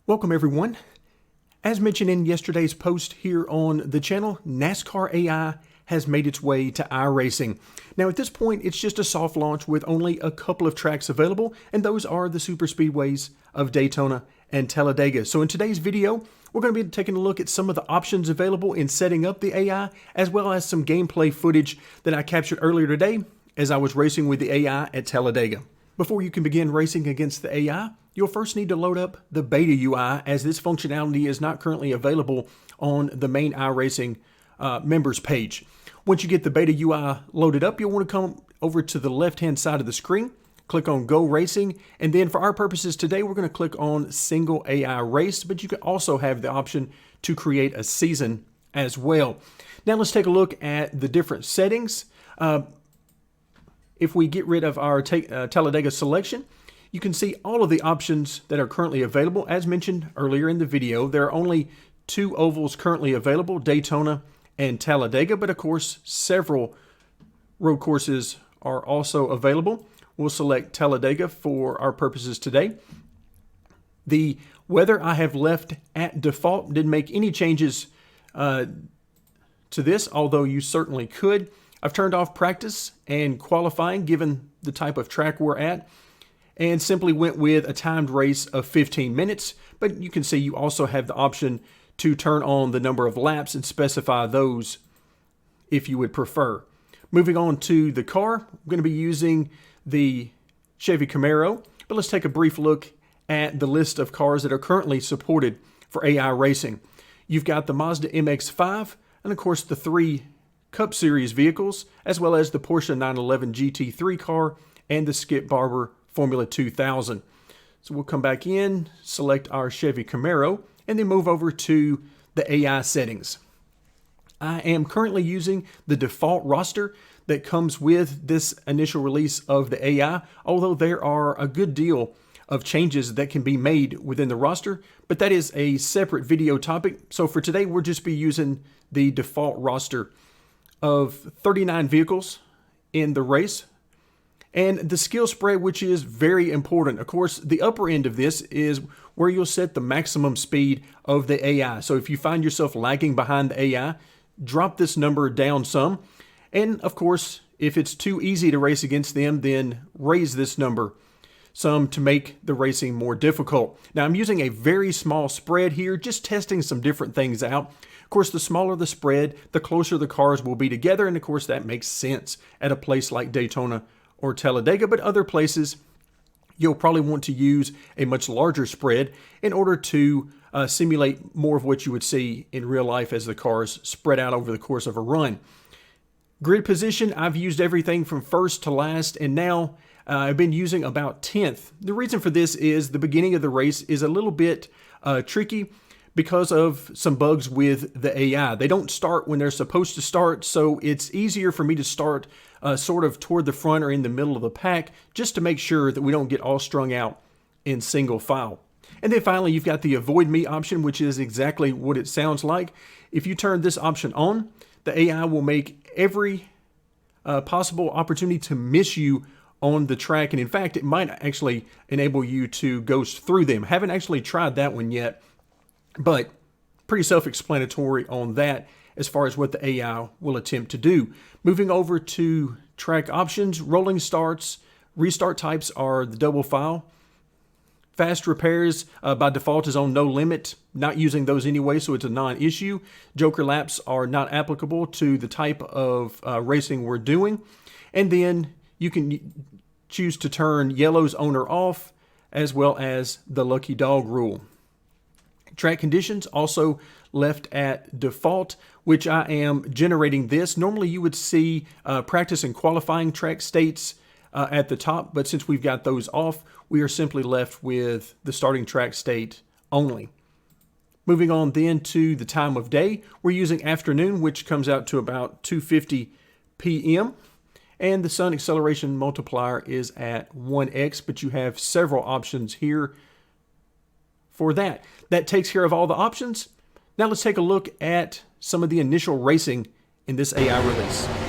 Welcome everyone. As mentioned in yesterday's post here on the channel, NASCAR AI has made its way to iRacing. Now at this point, it's just a soft launch with only a couple of tracks available, and those are the super speedways of Daytona and Talladega. So in today's video, we're going to be taking a look at some of the options available in setting up the AI, as well as some gameplay footage that I captured earlier today as I was racing with the AI at Talladega. Before you can begin racing against the AI, you'll first need to load up the beta UI, as this functionality is not currently available on the main iRacing members page. Once you get the beta UI loaded up, you'll want to come over to the left-hand side of the screen, click on Go Racing, and then for our purposes today, we're going to click on Single AI Race, but you can also have the option to create a season as well. Now let's take a look at the different settings. If we get rid of our Talladega selection, you can see all of the options that are currently available. As mentioned earlier in the video, there are only two ovals currently available, Daytona and Talladega, but of course, several road courses are also available. We'll select Talladega for our purposes today. The weather I have left at default. Didn't make any changes to this, although you certainly could. I've turned off practice and qualifying given the type of track we're at, and simply went with a timed race of 15 minutes. But you can see you also have the option to turn on the number of laps and specify those if you would prefer. Moving on to the car, I'm going to be using the Chevy Camaro, but let's take a brief look at the list of cars that are currently supported for AI racing. You've got the Mazda MX-5 and of course the three Cup Series vehicles, as well as the Porsche 911 GT3 car and the Skip Barber Formula 2000. So we'll come back in, select our Chevy Camaro, and then move over to the AI settings. I am currently using the default roster that comes with this initial release of the AI, although there are a good deal of changes that can be made within the roster, but that is a separate video topic. So for today, we'll just be using the default roster of 39 vehicles in the race, and the skill spread, which is very important. Of course, the upper end of this is where you'll set the maximum speed of the AI. So if you find yourself lagging behind the AI, drop this number down some. And of course, if it's too easy to race against them, then raise this number some to make the racing more difficult. Now I'm using a very small spread here, just testing some different things out. Of course, the smaller the spread, the closer the cars will be together, and of course that makes sense at a place like Daytona or Talladega, but other places you'll probably want to use a much larger spread in order to simulate more of what you would see in real life as the cars spread out over the course of a run. Grid position, I've used everything from first to last, and now I've been using about 10th. The reason for this is the beginning of the race is a little bit tricky because of some bugs with the AI. They don't start when they're supposed to start, so it's easier for me to start sort of toward the front or in the middle of the pack, just to make sure that we don't get all strung out in single file. And then finally, you've got the avoid me option, which is exactly what it sounds like. If you turn this option on, the AI will make every possible opportunity to miss you on the track, and in fact, it might actually enable you to ghost through them. Haven't actually tried that one yet, but pretty self-explanatory on that as far as what the AI will attempt to do. Moving over to track options, rolling starts, restart types are the double file. Fast repairs by default is on no limit, not using those anyway, so it's a non-issue. Joker laps are not applicable to the type of racing we're doing. And then you can choose to turn yellows on or off, as well as the lucky dog rule. Track conditions also left at default, which I am generating this. Normally you would see practice and qualifying track states at the top, but since we've got those off, we are simply left with the starting track state only. Moving on then to the time of day, we're using afternoon, which comes out to about 2:50 p.m. And the sun acceleration multiplier is at 1x, but you have several options here for that. That takes care of all the options. Now let's take a look at some of the initial racing in this AI release.